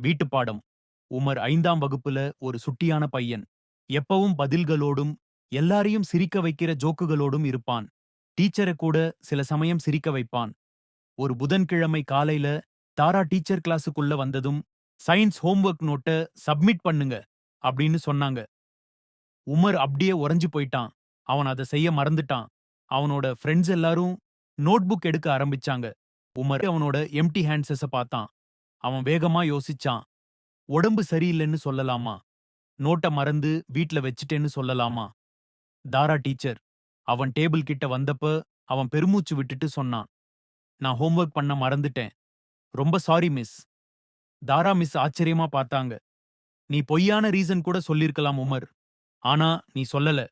வீட்டுப்பாடம். Umar 5ஆம் வகுப்புல ஒரு சுட்டியான பையன். எப்பவும் பதில்களோடும், எல்லாரையும் சிரிக்க வைக்கிற ஜோக்குகளோடும் இருப்பான். டீச்சர கூட சில சமயம் சிரிக்க வைப்பான். ஒரு புதன்கிழமை காலையில தாரா டீச்சர் கிளாஸுக்குள்ள வந்ததும், "சயின்ஸ் ஹோம்வொர்க் நோட்ட சப்மிட் பண்ணுங்க" அப்படின்னு சொன்னாங்க. உமர் அப்படியே உறைஞ்சு போயிட்டான். அவன் அத செய்ய மறந்துட்டான். அவனோட ஃபிரெண்ட்ஸ் எல்லாரும் நோட்புக் எடுக்க ஆரம்பிச்சாங்க. உமர் அவனோட எம்ப்டி ஹேண்ட்ஸஸ பார்த்தான். அவன் வேகமா யோசிச்சான். உடம்பு சரியில்லன்னு சொல்லலாமா? நோட்ட மறந்து வீட்ல வச்சுட்டேன்னு சொல்லலாமா? தாரா டீச்சர் அவன் டேபிள் கிட்ட வந்தப்ப அவன் பெருமூச்சு விட்டுட்டு சொன்னான். நான் ஹோம்வொர்க் பண்ண மறந்துட்டேன். ரொம்ப சாரி மிஸ். தாரா மிஸ் ஆச்சரியமா பார்த்தாங்க. நீ பொய்யான ரீசன் கூட சொல்லிருக்கலாம் உமர். ஆனா நீ சொல்லல.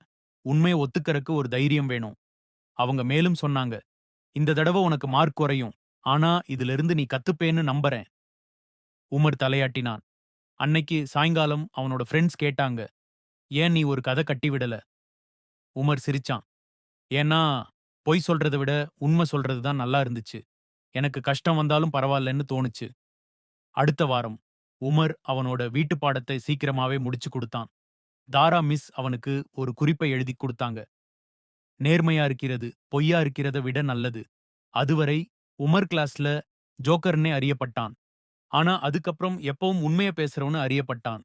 உண்மைய ஒத்துக்கறக்கு ஒரு தைரியம் வேணும். அவங்க மேலும் சொன்னாங்க. இந்த தடவ உனக்கு மார்க் குறையும். ஆனா இதிலிருந்து நீ கத்துப்பேன்னு நம்புறேன். உமர் தலையாட்டினான். அன்னைக்கு சாயங்காலம் அவனோட ஃப்ரெண்ட்ஸ் கேட்டாங்க. ஏன் நீ ஒரு கதை கட்டி விடல? உமர் சிரிச்சான். ஏன்னா, பொய் சொல்றத விட உண்மை சொல்றது தான் நல்லா இருந்துச்சு. எனக்கு கஷ்டம் வந்தாலும் பரவாயில்லன்னு தோணுச்சு. அடுத்த வாரம் உமர் அவனோட வீட்டு பாடத்தை சீக்கிரமாவே முடிச்சு குடுத்தான். தாரா மிஸ் அவனுக்கு ஒரு குறிப்பை எழுதிக் குடுத்தாங்க. நேர்மையா இருக்கிறது, பொய்யா இருக்கிறத விட நல்லது. அதுவரை உமர் கிளாஸ்ல ஜோக்கர்னே அறியப்பட்டான். ஆனா அதுக்கப்புறம் எப்பவும் உண்மைய பேசுறவன்னு அறியப்பட்டான்.